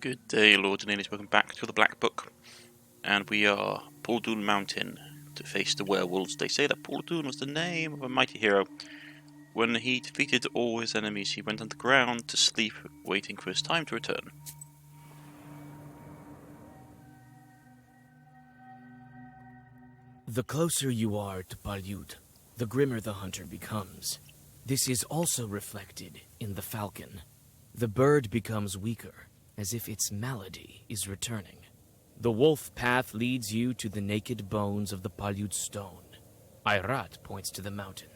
Good day, Lords and Ladies. Welcome back to the Black Book. And we are Puldoon Mountain to face the werewolves. They say that Puldoon was the name of a mighty hero. When he defeated all his enemies, he went underground to sleep, waiting for his time to return. The closer you are to Palyud, the grimmer the hunter becomes. This is also reflected in the falcon. The bird becomes weaker, as if its malady is returning. The wolf path leads you to the naked bones of the Palyud stone. Ayrat points to the mountain.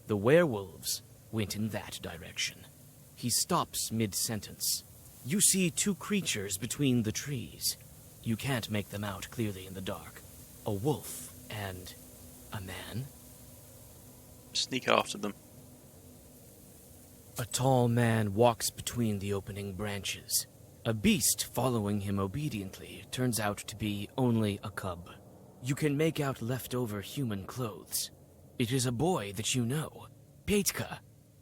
The werewolves went in that direction. He stops mid-sentence. You see two creatures between the trees. You can't make them out clearly in the dark. A wolf and a man? Sneak after them. A tall man walks between the opening branches. A beast following him obediently turns out to be only a cub. You can make out leftover human clothes. It is a boy that you know, Petka.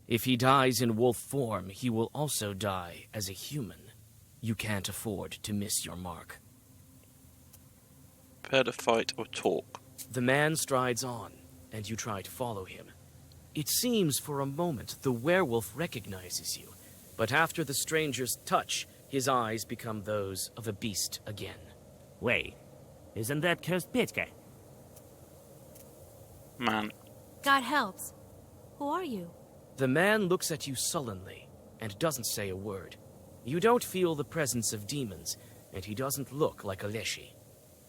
If he dies in wolf form, he will also die as a human. You can't afford to miss your mark. Prepare to fight or talk. The man strides on, and you try to follow him. It seems for a moment the werewolf recognizes you, but after the stranger's touch, his eyes become those of a beast again. Wait, isn't that cursed Petka? Man. God helps. Who are you? The man looks at you sullenly, and doesn't say a word. You don't feel the presence of demons, and he doesn't look like a Leshy.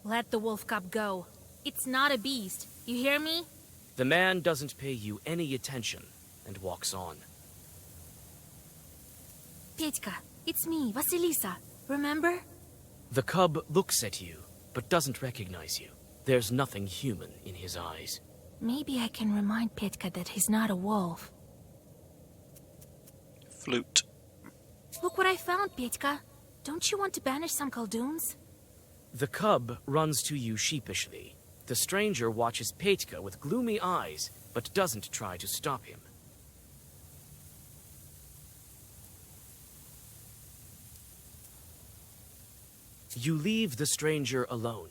Let the wolf cub go. It's not a beast. You hear me? The man doesn't pay you any attention, and walks on. Petka, it's me, Vasilisa. Remember? The cub looks at you, but doesn't recognize you. There's nothing human in his eyes. Maybe I can remind Petka that he's not a wolf. Flute. Look what I found, Petka. Don't you want to banish some Kuldoons? The cub runs to you sheepishly. The stranger watches Petka with gloomy eyes, but doesn't try to stop him. You leave the stranger alone.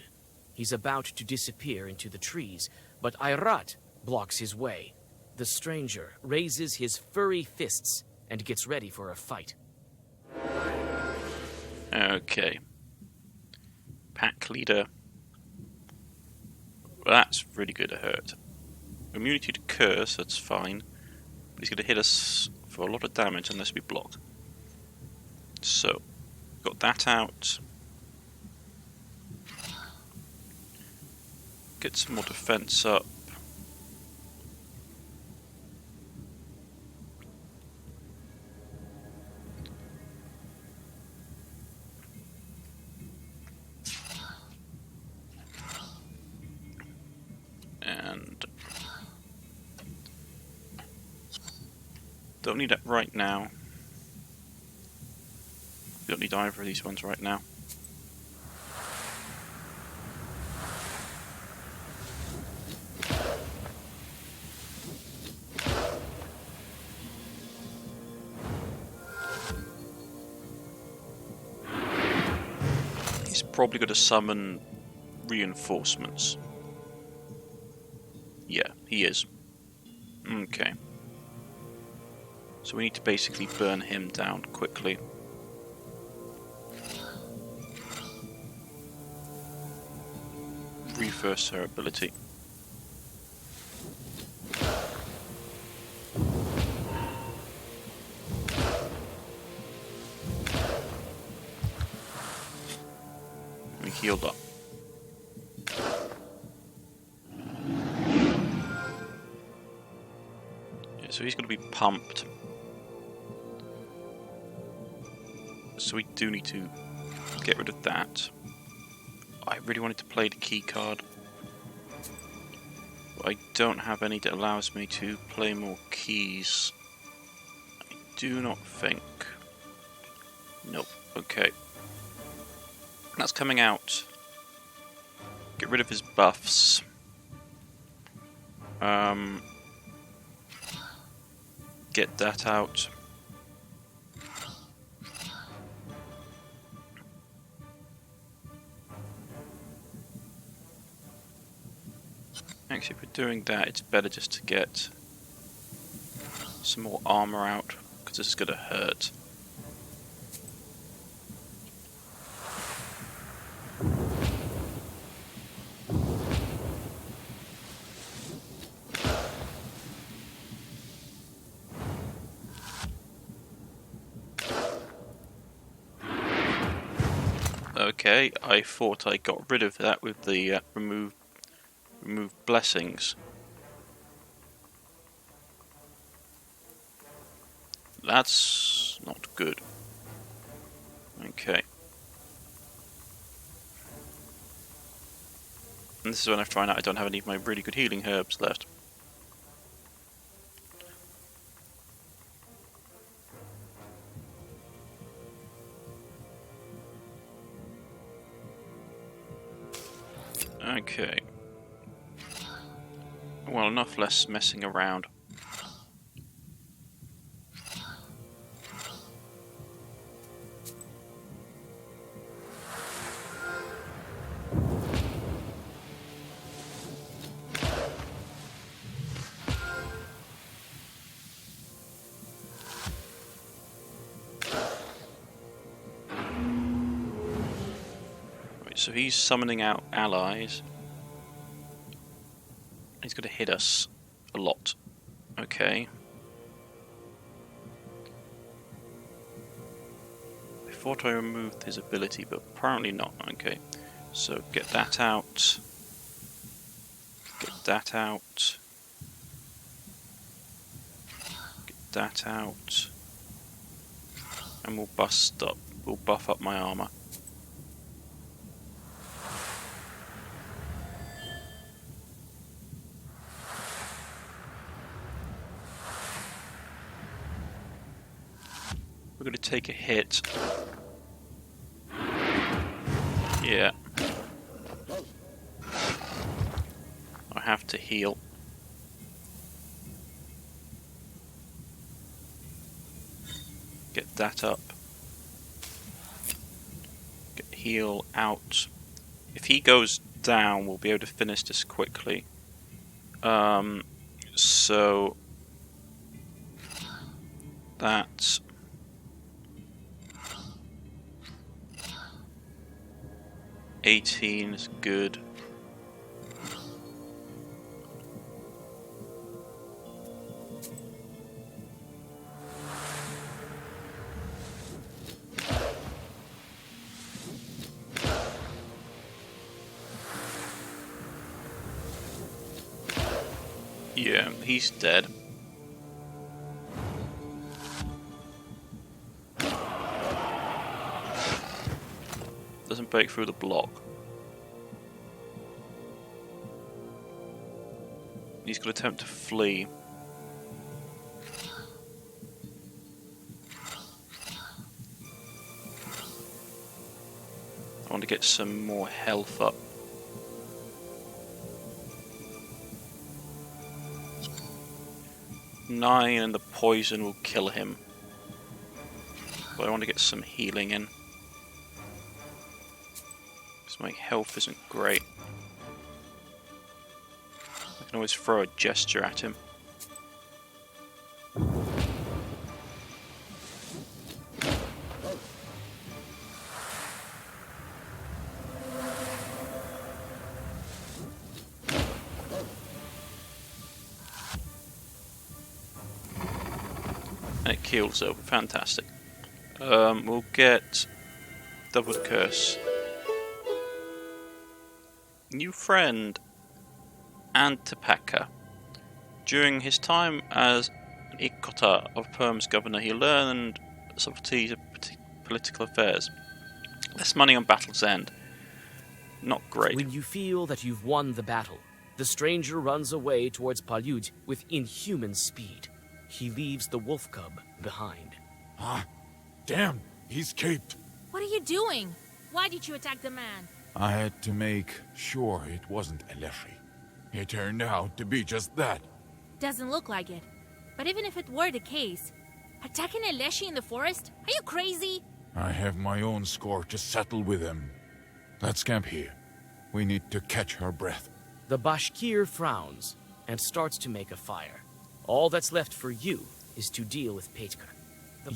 He's about to disappear into the trees, but Ayrat blocks his way. The stranger raises his furry fists and gets ready for a fight. Okay. Pack leader. Well, that's really good to hurt. Immunity to curse, that's fine. But he's going to hit us for a lot of damage unless we block. So, got that out. Get some more defense up. And don't need that right now. Don't need either of these ones right now. He's probably going to summon reinforcements. Yeah, he is. Okay. So we need to basically burn him down quickly. Reverse her ability. We healed up. So he's going to be pumped. So we do need to get rid of that. I really wanted to play the key card. But I don't have any that allows me to play more keys. I do not think. Nope. Okay. That's coming out. Get rid of his buffs. Get that out. Actually, if we're doing that, it's better just to get some more armor out, because this is going to hurt. Okay, I thought I got rid of that with the remove blessings. That's not good. Okay. And this is when I find out I don't have any of my really good healing herbs left. Okay. Well, enough less messing around. Right, so he's summoning out allies. He's going to hit us a lot. Okay. I thought I removed his ability, but apparently not. Okay. So get that out. Get that out. Get that out. And we'll buff up my armor. We're going to take a hit. Yeah. I have to heal. Get that up. Get heal out. If he goes down, we'll be able to finish this quickly. So that's 18 is good. Yeah, he's dead. Doesn't break through the block. He's going to attempt to flee. I want to get some more health up. Nine and the poison will kill him. But I want to get some healing in. Because my health isn't great. I can always throw a gesture at him. And it kills over. Fantastic. We'll get double curse. New friend, Antipaka. During his time as an Ikota of Perm's governor, he learned subtleties of political affairs. Less money on battle's end. Not great. When you feel that you've won the battle, the stranger runs away towards Palyut with inhuman speed. He leaves the wolf cub behind. Ah, damn, he escaped. What are you doing? Why did you attack the man? I had to make sure it wasn't Eleshi. It turned out to be just that. Doesn't look like it. But even if it were the case, attacking Eleshi in the forest? Are you crazy? I have my own score to settle with him. Let's camp here. We need to catch our breath. The Bashkir frowns and starts to make a fire. All that's left for you is to deal with Petka.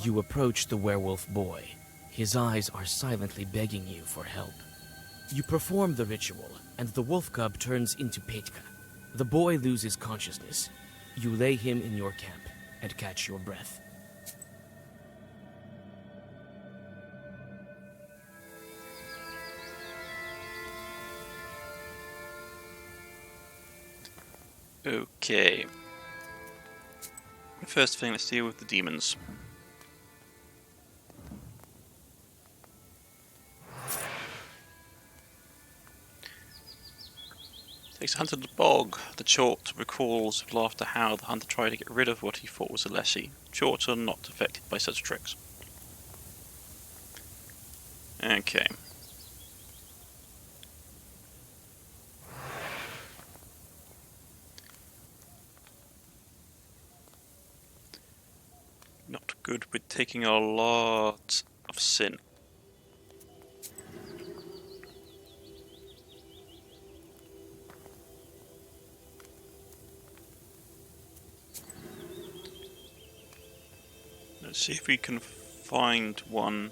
You approach the werewolf boy. His eyes are silently begging you for help. You perform the ritual, and the wolf cub turns into Petka. The boy loses consciousness. You lay him in your camp and catch your breath. Okay. First thing, let's deal with the demons. Takes a hunter to the bog. The Chort recalls with laughter how the hunter tried to get rid of what he thought was a leshy. Chorts are not affected by such tricks. Okay. Not good with taking a lot of sin. Let's see if we can find one.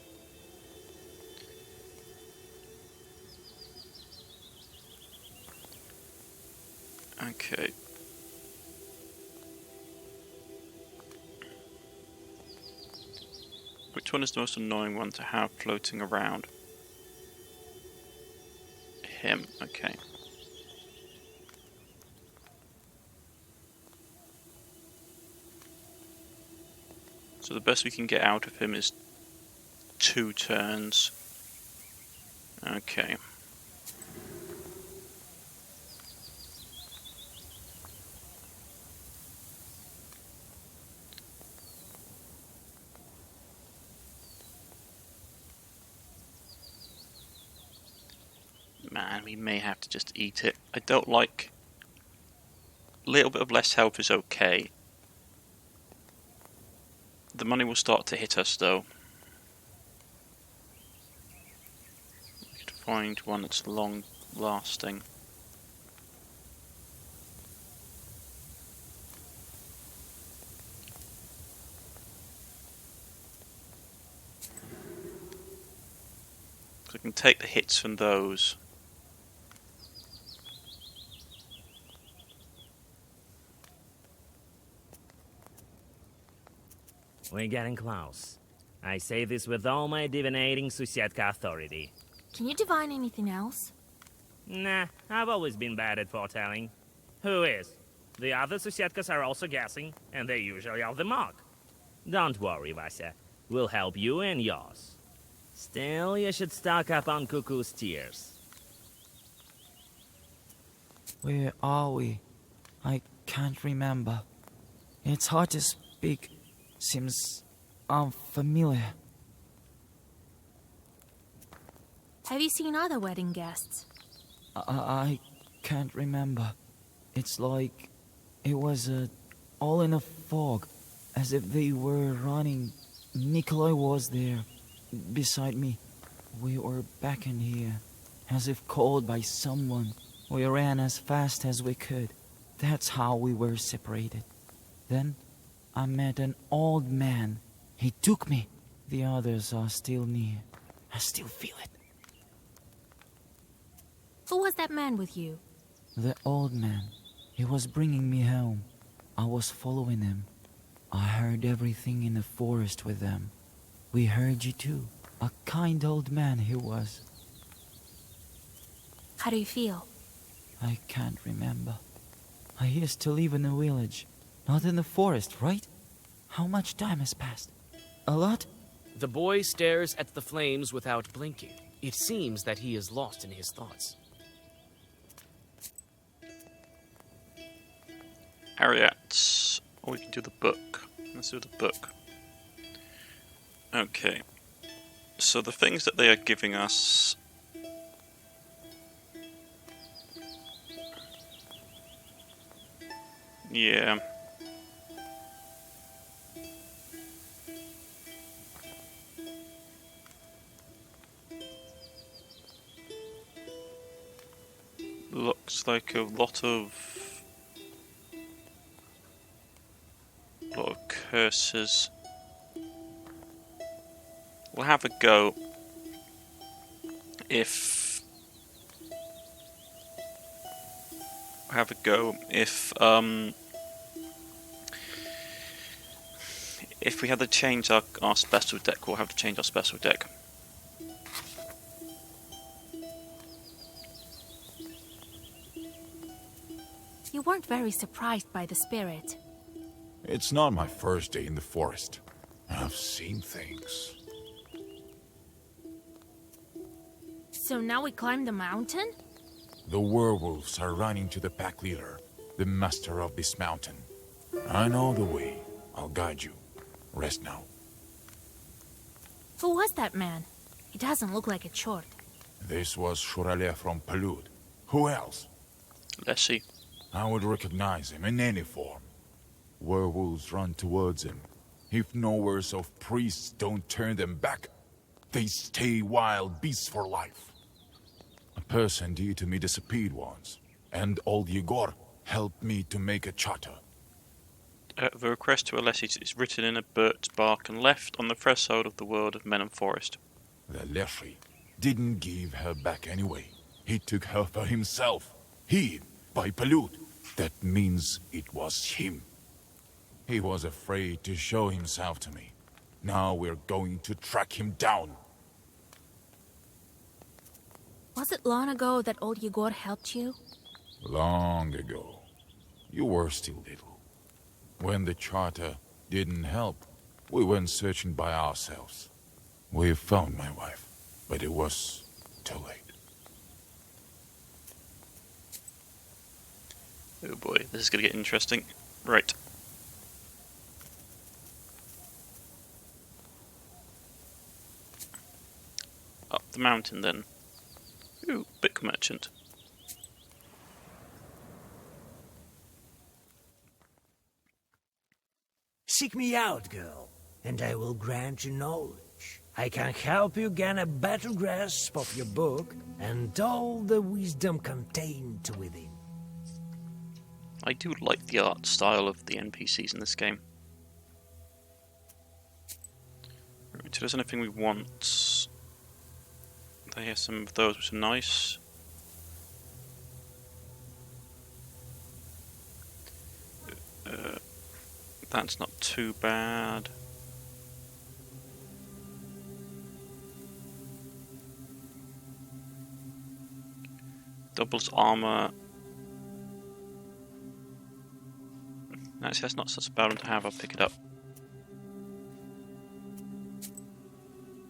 Okay. Which one is the most annoying one to have floating around? Him, okay. So the best we can get out of him is 2 turns. Okay. Man, we may have to just eat it. I don't like... A little bit of less health is okay. The money will start to hit us though. We could find one that's long lasting. So we can take the hits from those. We're getting close. I say this with all my divinating Susietka authority. Can you divine anything else? Nah, I've always been bad at foretelling. Who is? The other Susietkas are also guessing, and they usually off the mark. Don't worry, Vasya. We'll help you and yours. Still, you should stock up on Cuckoo's tears. Where are we? I can't remember. It's hard to speak. Seems unfamiliar. Have you seen other wedding guests? I can't remember. It's like it was all in a fog, as if they were running. Nikolai was there, beside me. We were back in here, as if called by someone. We ran as fast as we could. That's how we were separated. Then I met an old man. He took me. The others are still near. I still feel it. Who was that man with you? The old man. He was bringing me home. I was following him. I heard everything in the forest with them. We heard you too. A kind old man he was. How do you feel? I can't remember. I used to live in a village. Not in the forest, right? How much time has passed? A lot? The boy stares at the flames without blinking. It seems that he is lost in his thoughts. Ariat. Or we can do the book. Let's do the book. Okay. So the things that they are giving us... Yeah. looks like a lot of curses. We'll have a go if if we have to change our special deck, we'll have to change our special deck. You weren't very surprised by the spirit. It's not my first day in the forest. I've seen things. So now we climb the mountain? The werewolves are running to the pack leader, the master of this mountain. I know the way. I'll guide you. Rest now. Who was that man? He doesn't look like a short. This was Shurale from Palud. Who else? Lessie. I would recognize him in any form. Werewolves run towards him. If knowers of priests don't turn them back, they stay wild beasts for life. A person dear to me disappeared once, and old Yegor helped me to make a charter. The request to Alessi is written in a birch bark and left on the threshold of the world of men and forest. The Leshy didn't give her back anyway. He took her for himself. He, by Palud. That means it was him. He was afraid to show himself to me. Now we're going to track him down. Was it long ago that old Yegor helped you? Long ago. You were still little. When the charter didn't help, we went searching by ourselves. We found my wife, but it was too late. Oh boy, this is going to get interesting. Right. Up the mountain then. Ooh, Bick Merchant. Seek me out, girl, and I will grant you knowledge. I can help you gain a better grasp of your book and all the wisdom contained within. I do like the art style of the NPCs in this game. Right, so there's anything we want. There are some of those which are nice. That's not too bad. Doubles armor. Actually, that's not such a bad one to have. I'll pick it up.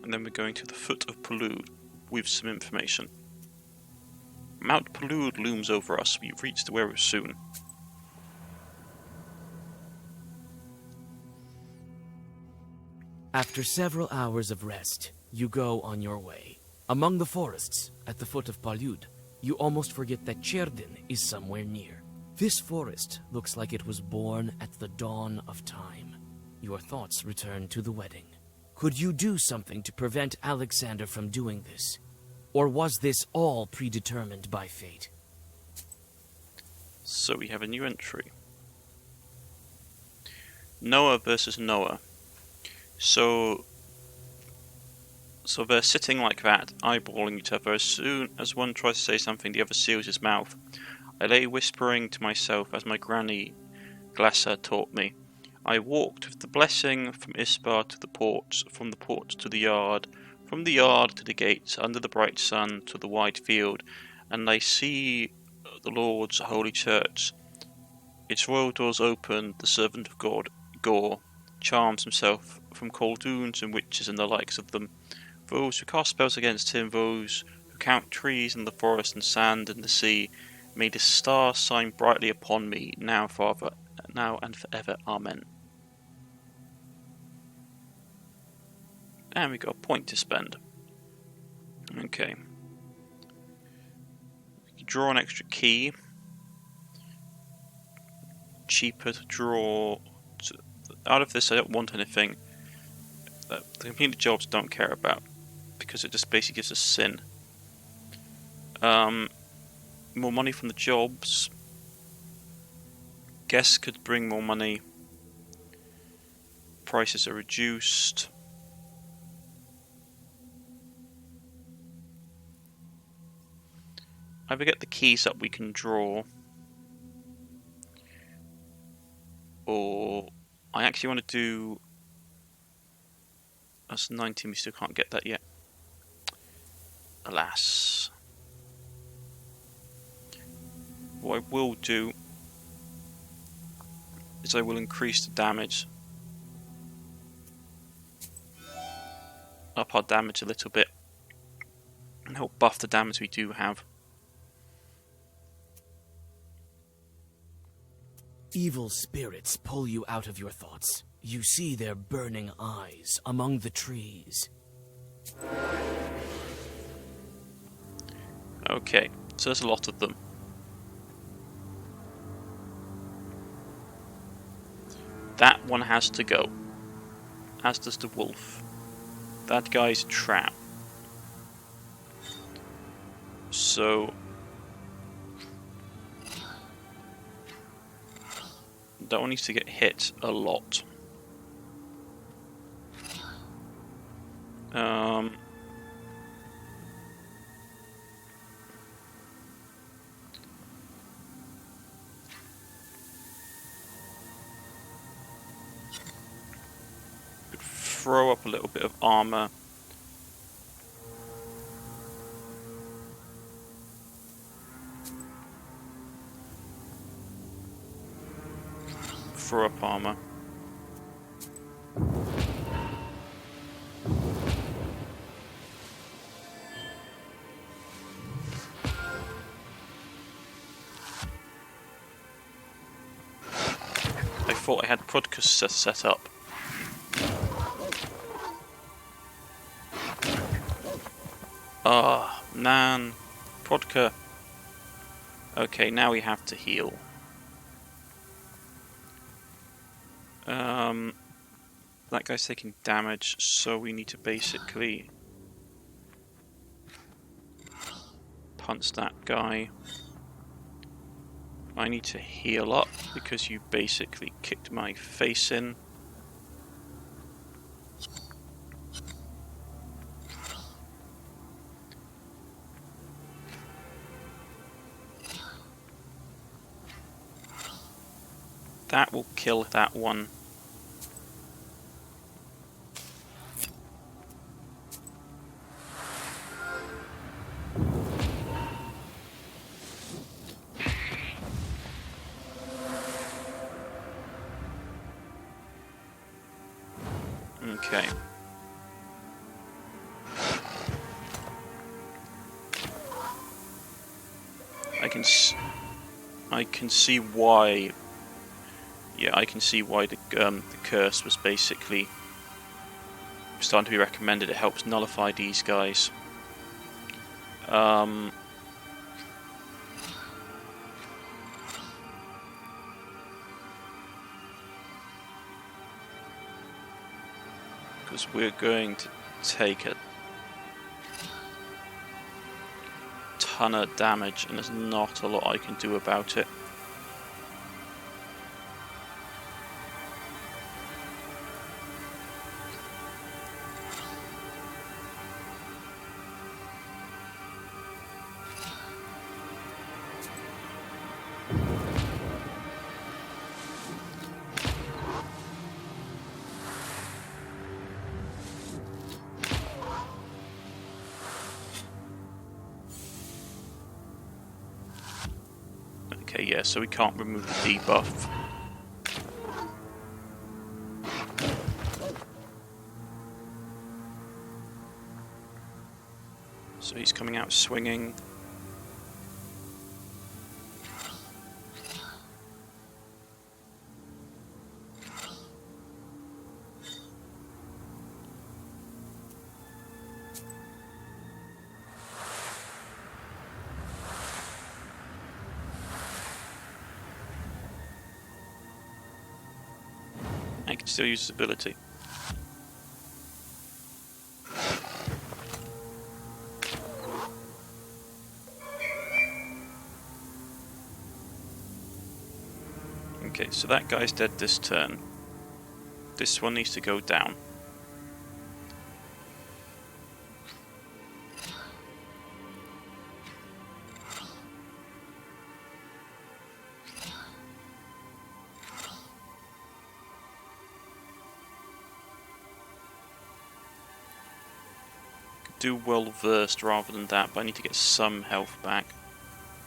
And then we're going to the foot of Palud with some information. Mount Palud looms over us. We've reached the werewolf soon. After several hours of rest, you go on your way. Among the forests, at the foot of Palud, you almost forget that Cherdin is somewhere near. This forest looks like it was born at the dawn of time. Your thoughts return to the wedding. Could you do something to prevent Alexander from doing this? Or was this all predetermined by fate? So we have a new entry. Noah versus Noah. So they're sitting like that, eyeballing each other. As soon as one tries to say something, the other seals his mouth. I lay whispering to myself as my granny Glassa taught me. I walked with the blessing from Ispar to the porch, from the porch to the yard, from the yard to the gates, under the bright sun to the wide field, and I see the Lord's holy church. Its royal doors open, the servant of God, Gore, charms himself from coldoons and witches and the likes of them. Those who cast spells against him, those who count trees in the forest and sand in the sea, may this star shine brightly upon me, now, Father, now and forever. Amen. And we got a point to spend. Okay. We can draw an extra key. Cheaper to draw. Out of this, I don't want anything that the completed jobs don't care about, because it just basically gives us sin. more money from the jobs. Guests could bring more money. Prices are reduced. Either get the keys that we can draw, or I actually want to do. That's 19, we still can't get that yet. Alas. What I will do is I will increase the damage. Up our damage a little bit. And help buff the damage we do have. Evil spirits pull you out of your thoughts. You see their burning eyes among the trees. Okay, so there's a lot of them. That one has to go. As does the wolf. That guy's a trap. So that one needs to get hit a lot. Could throw up a little bit of armor. Throw up armor. I thought I had Prodkus set up. Ah, man. Prodka. Okay, now we have to heal. That guy's taking damage, so we need to basically punch that guy. I need to heal up because you basically kicked my face in. That will kill that one. Okay. I can see why. Yeah, I can see why the curse was basically starting to be recommended. It helps nullify these guys. Because we're going to take a ton of damage, and there's not a lot I can do about it. Okay, yeah, so we can't remove the debuff. So he's coming out swinging. I can still use his ability. Okay, so that guy's dead this turn. This one needs to go down. Do well versed rather than that, but I need to get some health back.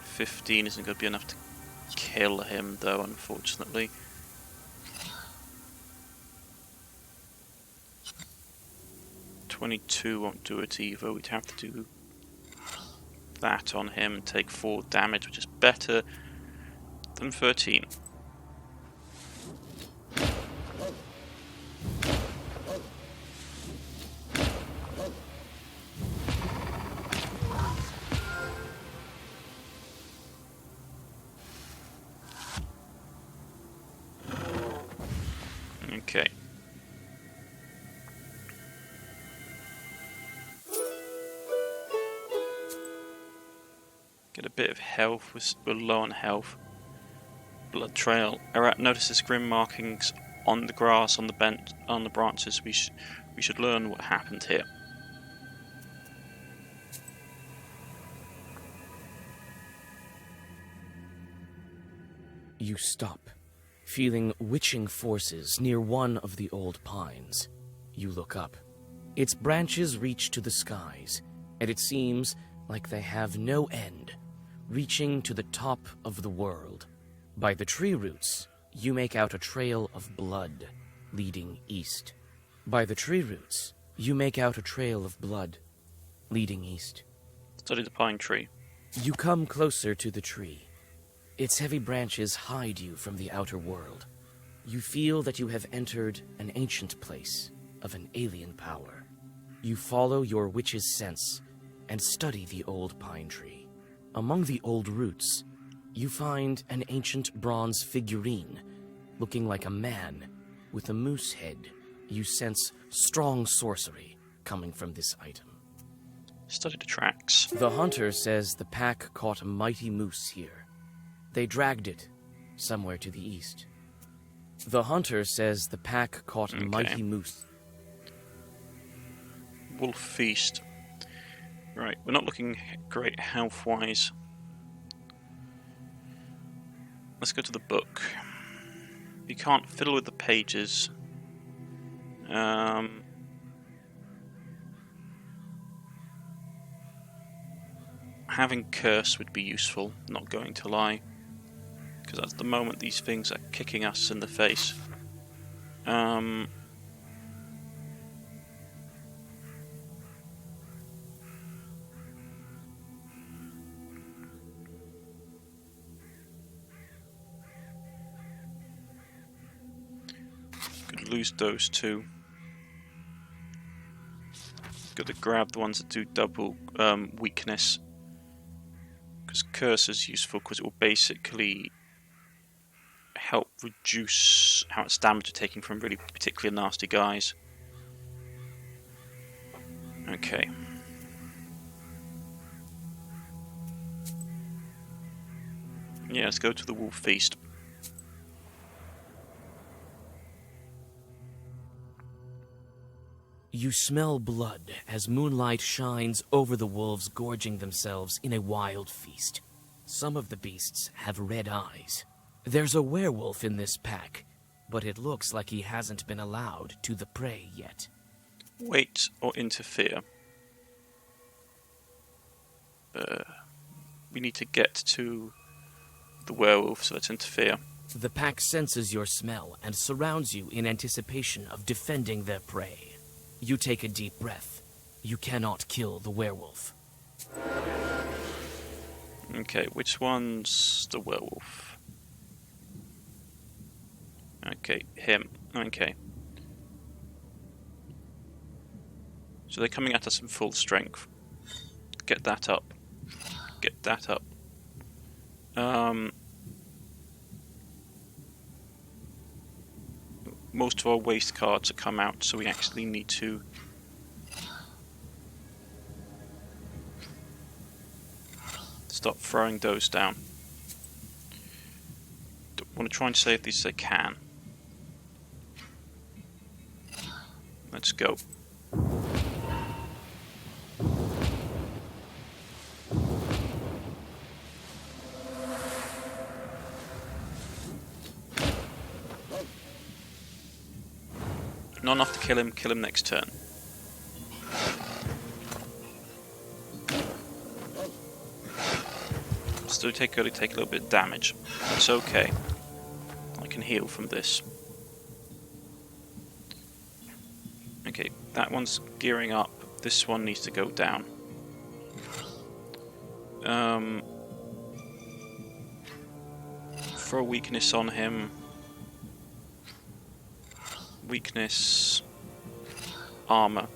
15 isn't going to be enough to kill him though, unfortunately. .22 won't do it either. We'd have to do that on him and take 4 damage, which is better than 13. Okay. Get a bit of health. We're low on health. Blood trail. Alright, notices grim markings on the grass, on the bench, on the branches. We should learn what happened here. You stop, feeling witching forces near one of the old pines. You look up. Its branches reach to the skies, and it seems like they have no end, reaching to the top of the world. By the tree roots, you make out a trail of blood leading east. By the tree roots, you make out a trail of blood leading east. Study the pine tree. You come closer to the tree. Its heavy branches hide you from the outer world. You feel that you have entered an ancient place of an alien power. You follow your witch's sense and study the old pine tree. Among the old roots, you find an ancient bronze figurine looking like a man with a moose head. You sense strong sorcery coming from this item. Study the tracks. The hunter says the pack caught a mighty moose here. They dragged it somewhere to the east. The hunter says the pack caught a mighty moose. Wolf feast. Right, we're not looking great health-wise. Let's go to the book. You can't fiddle with the pages. Having curse would be useful, not going to lie. Because at the moment these things are kicking us in the face. Could lose those two. Got to grab the ones that do double weakness. Because curse is useful because it will basically help reduce how much damage you're taking from really particularly nasty guys. Okay. Yeah, let's go to the wolf feast. You smell blood as moonlight shines over the wolves gorging themselves in a wild feast. Some of the beasts have red eyes. There's a werewolf in this pack, but it looks like he hasn't been allowed to the prey yet. Wait or interfere. We need to get to the werewolf, so let's interfere. The pack senses your smell and surrounds you in anticipation of defending their prey. You take a deep breath. You cannot kill the werewolf. Okay, which one's the werewolf? Okay, him. Okay. So they're coming at us in full strength. Get that up. Get that up. Most of our waste cards have come out, so we actually need to stop throwing those down. want to try and save these as I can. Let's go. Not enough to kill him next turn. Still take a little bit of damage. It's okay. I can heal from this. Okay, that one's gearing up. This one needs to go down. Throw weakness on him. Weakness. Armor.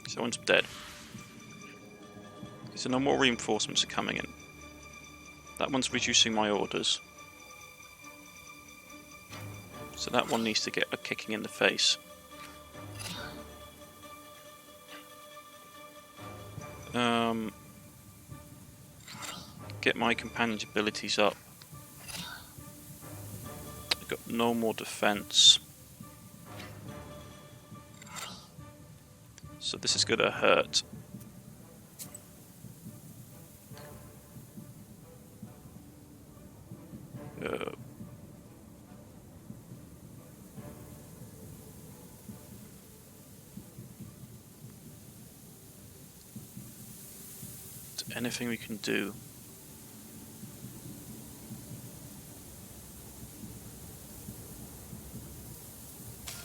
Someone's dead. So no more reinforcements are coming in. That one's reducing my orders. So that one needs to get a kicking in the face. Get my companion's abilities up. I've got no more defense. So this is gonna hurt. Anything we can do.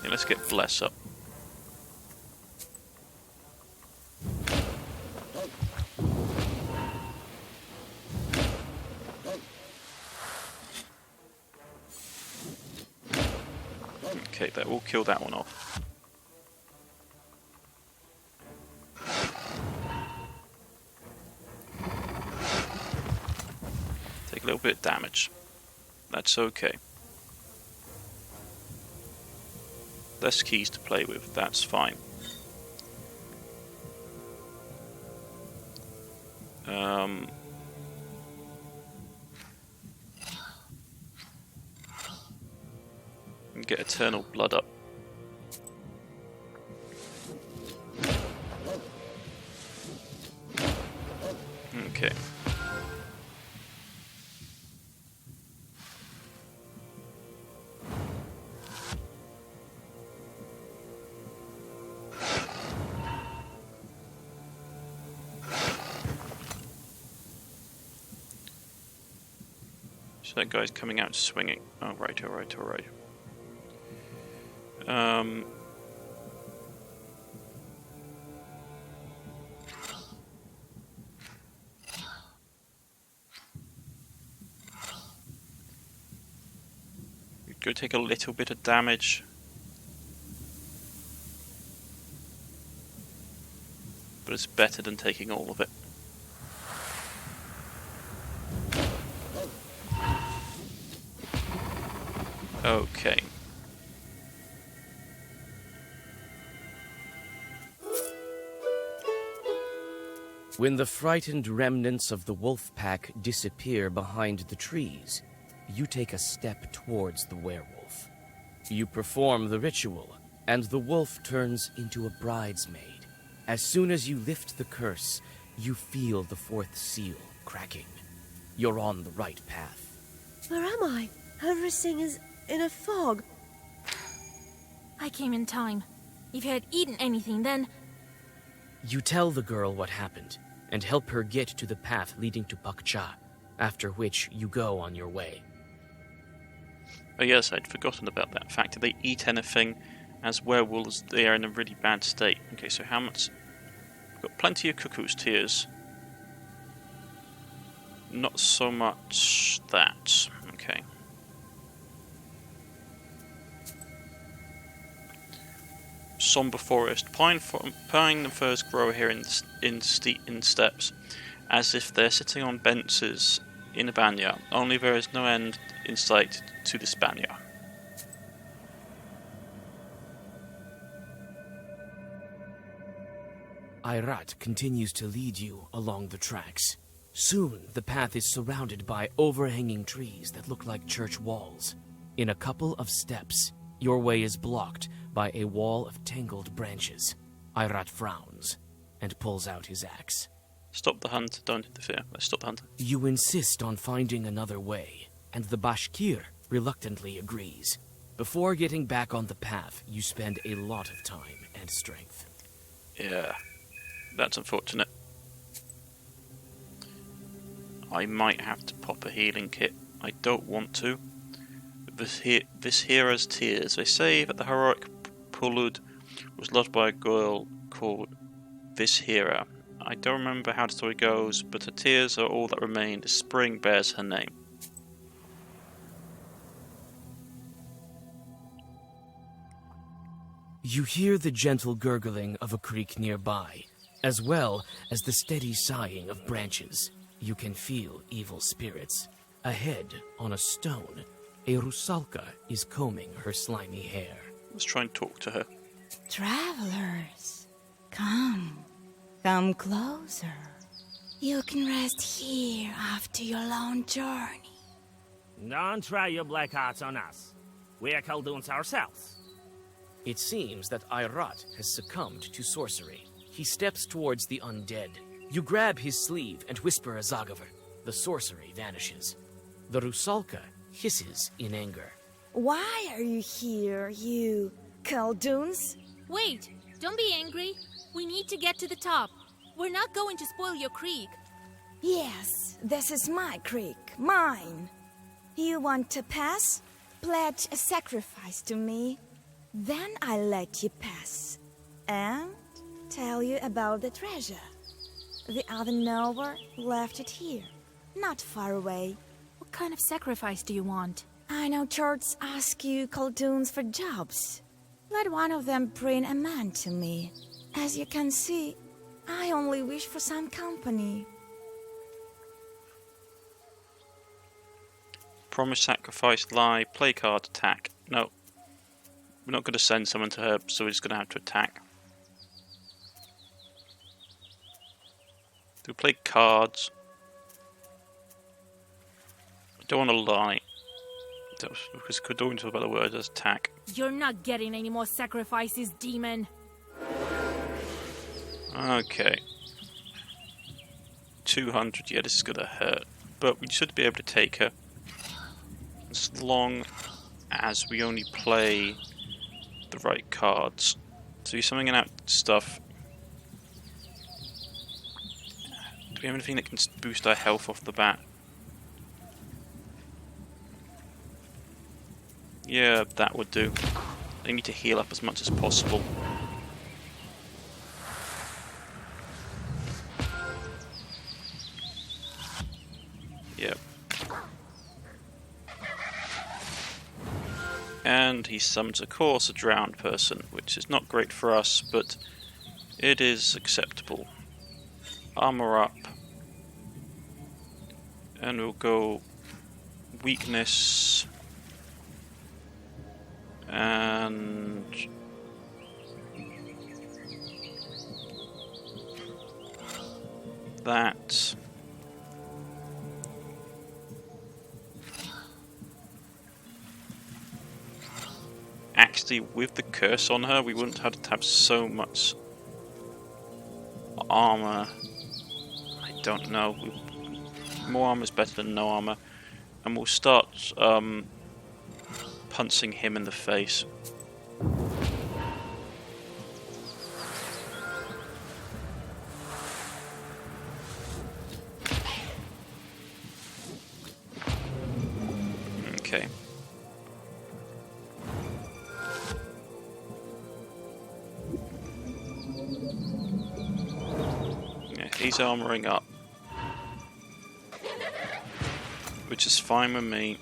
Yeah, let's get Bless up. Okay, that will kill that one off. Take a little bit of damage. That's okay. Less keys to play with, that's fine. And get Eternal Blood up. Okay. So that guy's coming out swinging. Oh, right, alright, alright. Go take a little bit of damage. But it's better than taking all of it. Okay. When the frightened remnants of the wolf pack disappear behind the trees, you take a step towards the werewolf. You perform the ritual, and the wolf turns into a bridesmaid. As soon as you lift the curse, you feel the fourth seal cracking. You're on the right path. Where am I? Everything is in a fog. I came in time. If you had eaten anything, then... You tell the girl what happened, and help her get to the path leading to Pakcha, after which you go on your way. Oh yes, I'd forgotten about that fact. If they eat anything, as werewolves, they are in a really bad state. Okay, so how much... We've got plenty of cuckoo's tears. Not so much that. Okay. somber forest. Pine and firs grow here in steps, as if they're sitting on benches in a banya. Only there is no end in sight to this banya. Irat continues to lead you along the tracks. Soon, the path is surrounded by overhanging trees that look like church walls. In a couple of steps, your way is blocked by a wall of tangled branches. Irat frowns and pulls out his axe. Stop the hunt, don't interfere. Let's stop the hunt. You insist on finding another way, and the Bashkir reluctantly agrees. Before getting back on the path, you spend a lot of time and strength. Yeah, that's unfortunate. I might have to pop a healing kit. I don't want to. This hero's tears. They say that the heroic Pulud was loved by a girl called Vishira. I don't remember how the story goes, but her tears are all that remain. The spring bears her name. You hear the gentle gurgling of a creek nearby, as well as the steady sighing of branches. You can feel evil spirits. Ahead, on a stone, a rusalka is combing her slimy hair. Let's try and talk to her. Travelers, come closer. You can rest here after your long journey. Don't try your black arts on us. We are Khaldoons ourselves. It seems that Irat has succumbed to sorcery. He steps towards the undead. You grab his sleeve and whisper a Zagaver. The sorcery vanishes. The rusalka hisses in anger. Why are you here, you Khaldoons? Wait, don't be angry. We need to get to the top. We're not going to spoil your creek. Yes, this is my creek, mine. You want to pass? Pledge a sacrifice to me. Then I'll let you pass. And tell you about the treasure. The other knower left it here, not far away. What kind of sacrifice do you want? I know churches ask you Khaldoons for jobs. Let one of them bring a man to me. As you can see, I only wish for some company. Promise, sacrifice, lie, play card, attack. No. We're not going to send someone to her, so we're just going to have to attack. Do we play cards? I don't want to lie. Because Kodorn talks about the word as attack. You're not getting any more sacrifices, demon. Okay. 200, yeah, this is going to hurt. But we should be able to take her. As long as we only play the right cards. So you're summoning out stuff. Do we have anything that can boost our health off the bat? Yeah, that would do. I need to heal up as much as possible. Yep. And he summons, of course, a drowned person, which is not great for us, but it is acceptable. Armor up. And we'll go weakness. And that. Actually, with the curse on her, we wouldn't have to have so much armor. I don't know. More armor is better than no armor. And we'll start punching him in the face. Okay. Yeah, he's armoring up. Which is fine with me.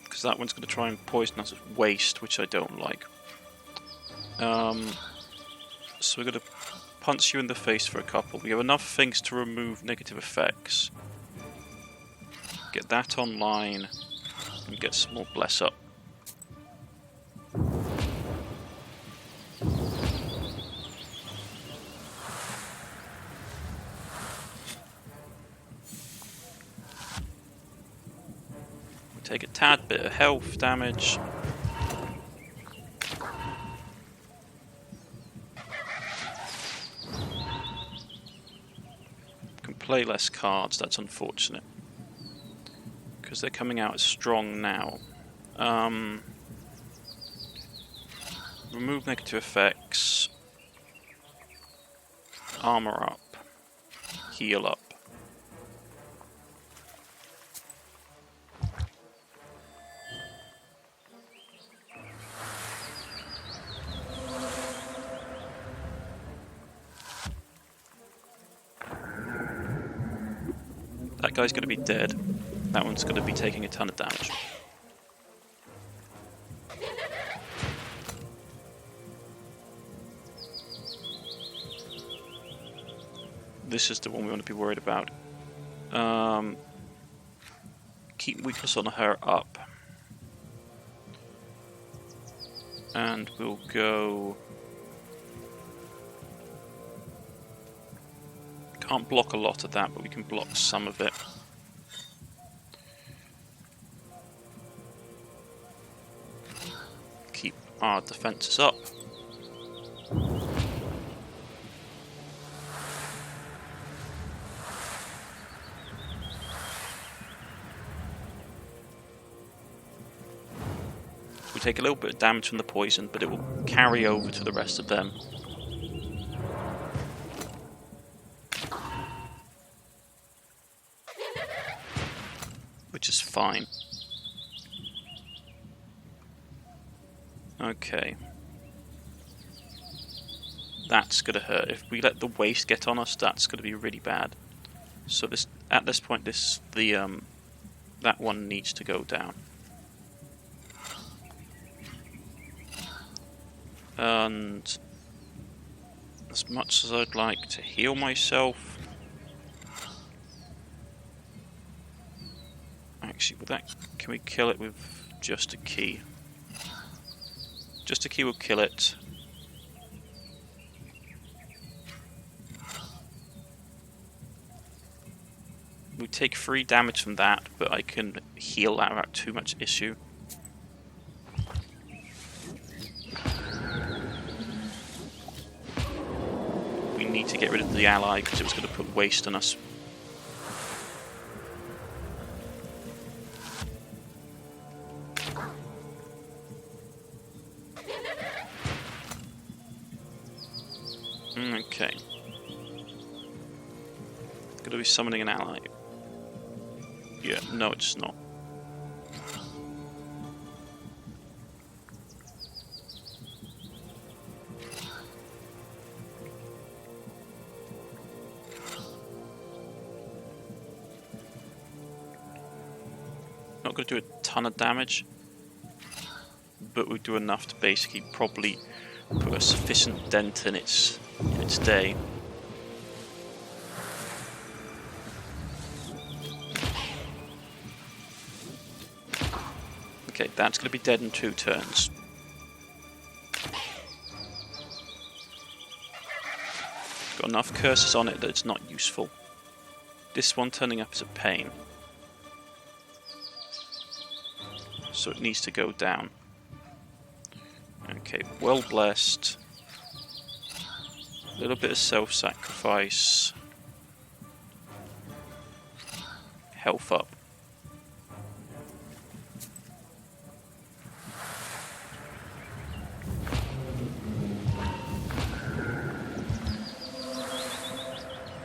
Because because that one's going to try and poison us with waste, which I don't like. So we're going to punch you in the face for a couple. We have enough things to remove negative effects. Get that online and get some more bless up. We take a tad bit of health damage. Can play less cards, that's unfortunate. Because they're coming out as strong now. Remove negative effects. Armor up. Heal up. That guy's going to be dead. That one's going to be taking a ton of damage. This is the one we want to be worried about. Keep weakness on her up. And we'll go... Can't block a lot of that, but we can block some of it. Keep our defenses up. We take a little bit of damage from the poison, but it will carry over to the rest of them. Which is fine. Okay. That's gonna hurt. If we let the waste get on us, that's gonna be really bad. So this, at this point, that one needs to go down. And as much as I'd like to heal myself, actually, with that, can we kill it with just a key? Just a key will kill it. We take 3 damage from that, but I can heal that without too much issue. We need to get rid of the ally because it was going to put waste on us. Okay. Gonna be summoning an ally. Yeah, no, it's not. Not gonna do a ton of damage, but we'll do enough to basically probably put a sufficient dent in its day. Okay, that's going to be dead in 2 turns. Got enough curses on it that it's not useful. This one turning up is a pain. So it needs to go down. Okay, well blessed. A little bit of self-sacrifice. Health up.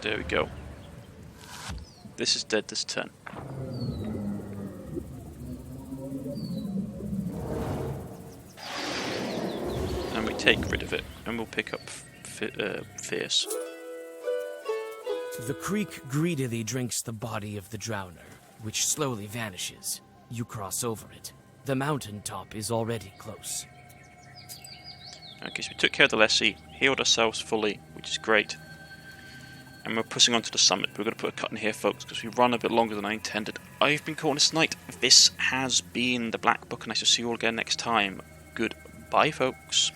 There we go. This is dead this turn. And we take rid of it, and we'll pick up Fierce. The creek greedily drinks the body of the drowner, which slowly vanishes. You cross over it. The mountaintop is already close. Okay, so we took care of the lessee, healed ourselves fully, which is great. And we're pushing on to the summit. We're going to put a cut in here, folks, because we run a bit longer than I intended. I've been Cornish-knight. This has been the Black Book, and I shall see you all again next time. Goodbye, folks.